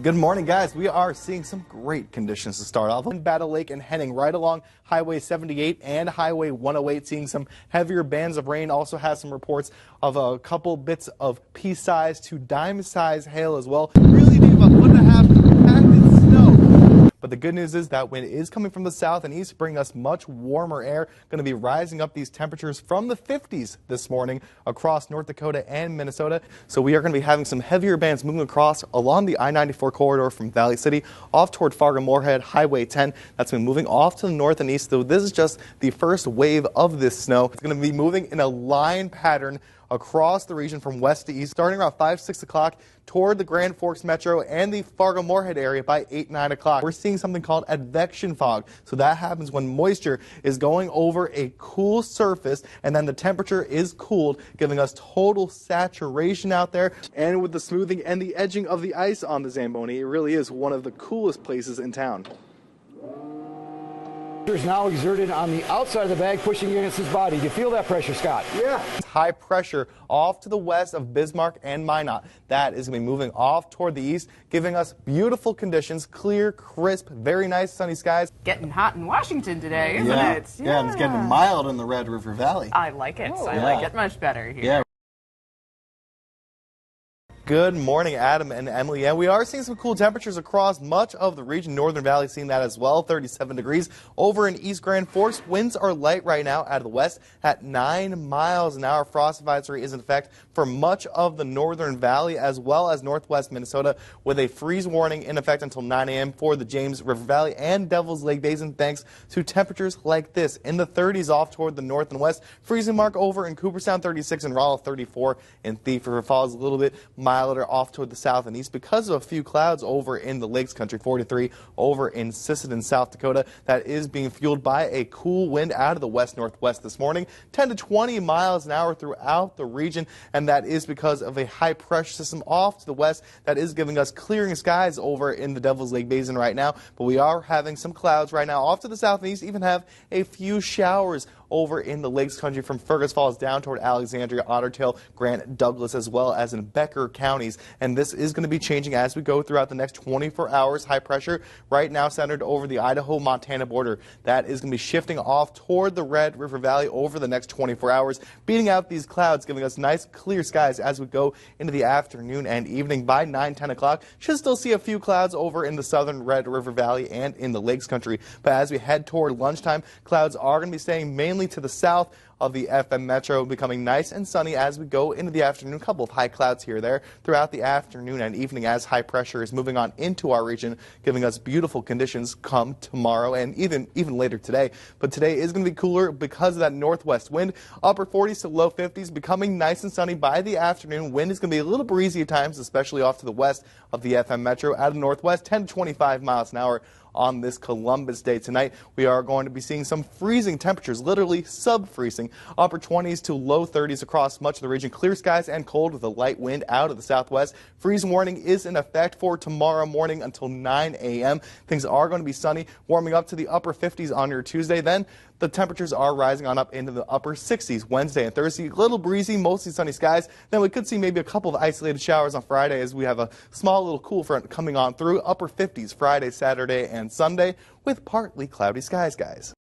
Good morning, guys. We are seeing some great conditions to start off. In Battle Lake and heading right along Highway 78 and Highway 108, seeing some heavier bands of rain. Also has some reports of a couple bits of pea-size to dime-size hail as well. Really deep, about 1.5 compacted snow. But the good news is that wind is coming from the south and east, bringing us much warmer air. Going to be rising up these temperatures from the 50s this morning across North Dakota and Minnesota. So we are going to be having some heavier bands moving across along the I-94 corridor from Valley City off toward Fargo-Moorhead, Highway 10. That's been moving off to the north and east. So this is just the first wave of this snow. It's going to be moving in a line pattern across the region from west to east, starting around 5, 6 o'clock toward the Grand Forks Metro and the Fargo-Moorhead area by 8, 9 o'clock. We're seeing something called advection fog. So that happens when moisture is going over a cool surface and then the temperature is cooled, giving us total saturation out there. And with the smoothing and the edging of the ice on the Zamboni, it really is one of the coolest places in town. Is now exerted on the outside of the bag, pushing against his body. Do you feel that pressure, Scott? Yeah. High pressure off to the west of Bismarck and Minot. That is going to be moving off toward the east, giving us beautiful conditions, clear, crisp, very nice sunny skies. Getting hot in Washington today, isn't it? Yeah, and it's getting mild in the Red River Valley. I like it. I like it much better here. Yeah. Good morning, Adam and Emily. Yeah, we are seeing some cool temperatures across much of the region. Northern Valley seeing that as well, 37 degrees. Over in East Grand Forks, winds are light right now out of the west at 9 miles an hour. Frost advisory is in effect for much of the Northern Valley as well as northwest Minnesota, with a freeze warning in effect until 9 a.m. for the James River Valley and Devil's Lake Basin, thanks to temperatures like this in the 30s off toward the north and west. Freezing mark over in Cooperstown, 36, and Rolla, 34, in Thief River Falls, a little bit milder off toward the south and east because of a few clouds over in the Lakes Country, 43 over in Sisseton, South Dakota. That is being fueled by a cool wind out of the west-northwest this morning, 10 to 20 miles an hour throughout the region, and that is because of a high pressure system off to the west that is giving us clearing skies over in the Devil's Lake Basin right now. But we are having some clouds right now off to the south and east, even have a few showers over in the Lakes Country from Fergus Falls down toward Alexandria, Otter Tail, Grant, Douglas, as well as in Becker counties. And this is going to be changing as we go throughout the next 24 hours. High pressure right now centered over the Idaho-Montana border. That is going to be shifting off toward the Red River Valley over the next 24 hours, beating out these clouds, giving us nice clear skies as we go into the afternoon and evening. By 9, 10 o'clock, should still see a few clouds over in the southern Red River Valley and in the Lakes Country. But as we head toward lunchtime, clouds are going to be staying mainly to the south of the FM Metro, becoming nice and sunny as we go into the afternoon. A couple of high clouds here or there throughout the afternoon and evening as high pressure is moving on into our region, giving us beautiful conditions come tomorrow and even later today. But today is going to be cooler because of that northwest wind. Upper 40s to low 50s, becoming nice and sunny by the afternoon. Wind is going to be a little breezy at times, especially off to the west of the FM Metro. Out of the northwest, 10 to 25 miles an hour. On this Columbus Day tonight, we are going to be seeing some freezing temperatures, literally sub-freezing, upper 20s to low 30s across much of the region. Clear skies and cold with a light wind out of the southwest. Freeze warning is in effect for tomorrow morning until 9 a.m. Things are going to be sunny, warming up to the upper 50s on your Tuesday. Then the temperatures are rising on up into the upper 60s Wednesday and Thursday. A little breezy, mostly sunny skies. Then we could see maybe a couple of isolated showers on Friday as we have a small little cool front coming on through. Upper 50s Friday, Saturday, and Sunday with partly cloudy skies, guys.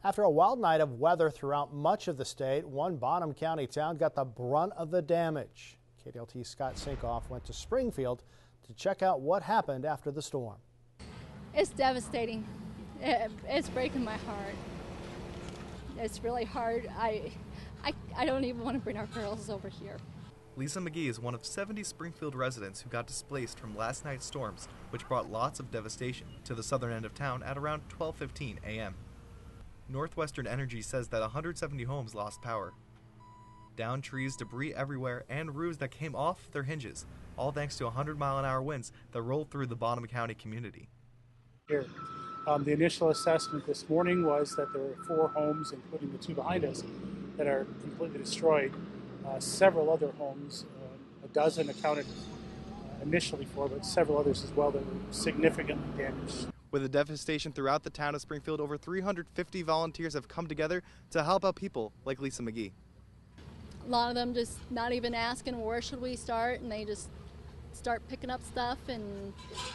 After a wild night of weather throughout much of the state, one Bonham County town got the brunt of the damage. KDLT's Scott Sincoff went to Springfield to check out what happened after the storm. It's devastating. It's breaking my heart. It's really hard. I don't even want to bring our girls over here. Lisa McGee is one of 70 Springfield residents who got displaced from last night's storms, which brought lots of devastation to the southern end of town at around 12:15 a.m. Northwestern Energy says that 170 homes lost power. Downed trees, debris everywhere, and roofs that came off their hinges, all thanks to 100-mile-an-hour winds that rolled through the Bonham County community. Here. The initial assessment this morning was that there were 4 homes, including the 2 behind us, that are completely destroyed. Several other homes, a dozen accounted initially for, but several others as well that were significantly damaged. With the devastation throughout the town of Springfield, over 350 volunteers have come together to help out people like Lisa McGee. A lot of them just not even asking where should we start, and they just start picking up stuff and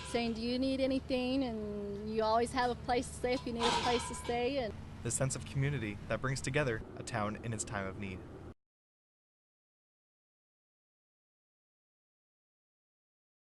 saying, do you need anything? And you always have a place to stay if you need a place to stay. And the sense of community that brings together a town in its time of need.